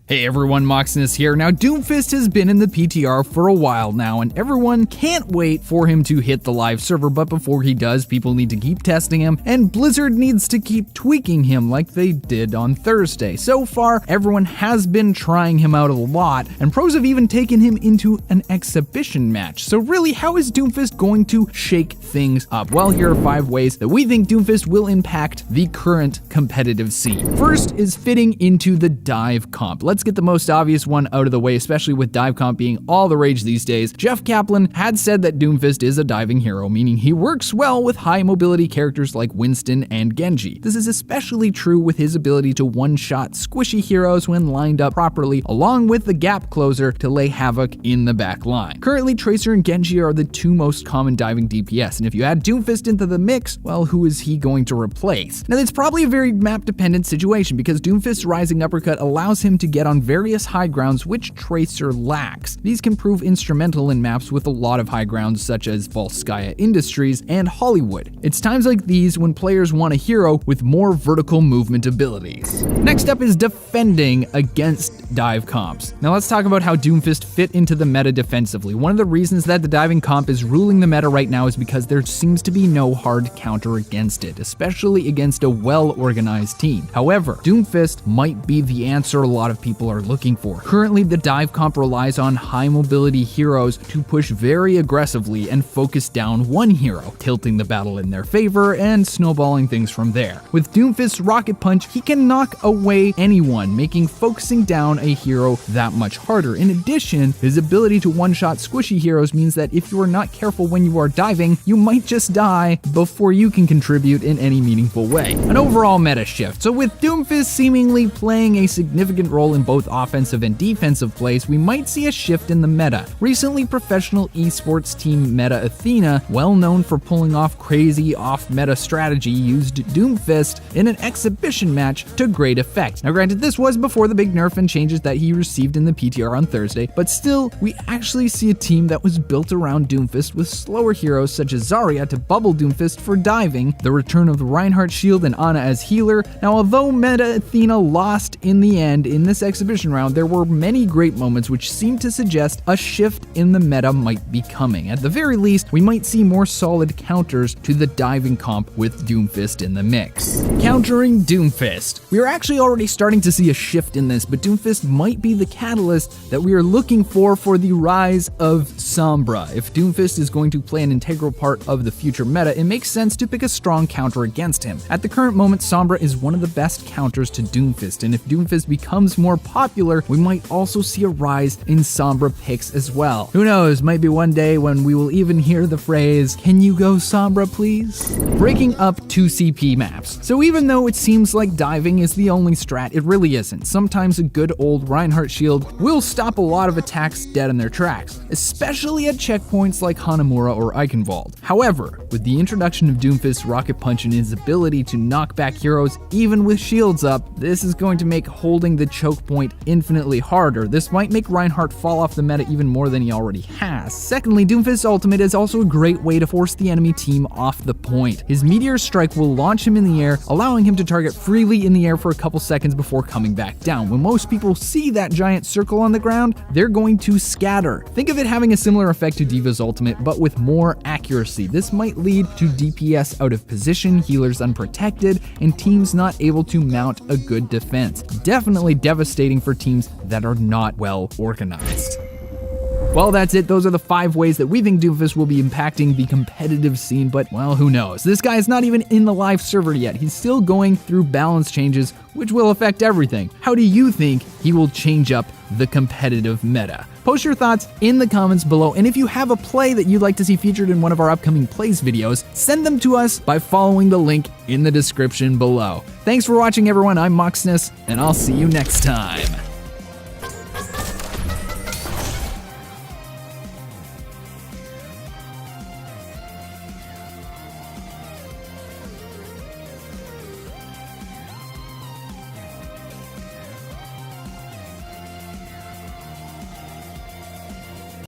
Hey everyone, Moxness here. Now, Doomfist has been in the PTR for a while now, and everyone can't wait for him to hit the live server, but before he does, people need to keep testing him, and Blizzard needs to keep tweaking him like they did on Thursday. So far, everyone has been trying him out a lot, and pros have even taken him into an exhibition match. So really, how is Doomfist going to shake things up? Well, here are 5 ways that we think Doomfist will impact the current competitive scene. First is fitting into the dive comp. Let's get the most obvious one out of the way, especially with dive comp being all the rage these days. Jeff Kaplan had said that Doomfist is a diving hero, meaning he works well with high mobility characters like Winston and Genji. This is especially true with his ability to one-shot squishy heroes when lined up properly, along with the gap closer to lay havoc in the back line. Currently, Tracer and Genji are the 2 most common diving DPS, and if you add Doomfist into the mix, well, who is he going to replace? Now, it's probably a very map-dependent situation because Doomfist's rising uppercut allows him to get on various high grounds which Tracer lacks. These can prove instrumental in maps with a lot of high grounds such as Volskaya Industries and Hollywood. It's times like these when players want a hero with more vertical movement abilities. Next up is defending against dive comps. Now let's talk about how Doomfist fit into the meta defensively. One of the reasons that the diving comp is ruling the meta right now is because there seems to be no hard counter against it, especially against a well-organized team. However, Doomfist might be the answer a lot of people are looking for. Currently, the dive comp relies on high mobility heroes to push very aggressively and focus down one hero, tilting the battle in their favor and snowballing things from there. With Doomfist's rocket punch, he can knock away anyone, making focusing down a hero that much harder. In addition, his ability to one-shot squishy heroes means that if you are not careful when you are diving, you might just die before you can contribute in any meaningful way. An overall meta shift. So with Doomfist seemingly playing a significant role in both offensive and defensive plays, we might see a shift in the meta. Recently, professional esports team Meta Athena, well known for pulling off crazy off-meta strategy, used Doomfist in an exhibition match to great effect. Now granted, this was before the big nerf and changes that he received in the PTR on Thursday, but still, we actually see a team that was built around Doomfist with slower heroes such as Zarya to bubble Doomfist for diving, the return of the Reinhardt shield and Ana as healer. Now although Meta Athena lost in the end in this exhibition round, there were many great moments which seemed to suggest a shift in the meta might be coming. At the very least, we might see more solid counters to the diving comp with Doomfist in the mix. Countering Doomfist. We are actually already starting to see a shift in this, but Doomfist might be the catalyst that we are looking for the rise of Sombra. If Doomfist is going to play an integral part of the future meta, it makes sense to pick a strong counter against him. At the current moment, Sombra is one of the best counters to Doomfist, and if Doomfist becomes more popular, we might also see a rise in Sombra picks as well. Who knows, might be one day when we will even hear the phrase, "Can you go Sombra please?" Breaking up 2CP maps. So even though it seems like diving is the only strat, it really isn't. Sometimes a good old Reinhardt shield will stop a lot of attacks dead in their tracks, especially at checkpoints like Hanamura or Eichenwald. However, with the introduction of Doomfist's rocket punch and his ability to knock back heroes even with shields up, this is going to make holding the choke point infinitely harder. This might make Reinhardt fall off the meta even more than he already has. Secondly, Doomfist's ultimate is also a great way to force the enemy team off the point. His meteor strike will launch him in the air, allowing him to target freely in the air for a couple seconds before coming back down. When most people see that giant circle on the ground, they're going to scatter. Think of it having a similar effect to D.Va's ultimate, but with more accuracy. This might lead to DPS out of position, healers unprotected, and teams not able to mount a good defense. Definitely devastating for teams that are not well organized. Well, that's it. Those are the 5 ways that we think Doomfist will be impacting the competitive scene, but, well, who knows? This guy is not even in the live server yet. He's still going through balance changes, which will affect everything. How do you think he will change up the competitive meta? Post your thoughts in the comments below, and if you have a play that you'd like to see featured in one of our upcoming plays videos, send them to us by following the link in the description below. Thanks for watching, everyone. I'm Moxness, and I'll see you next time.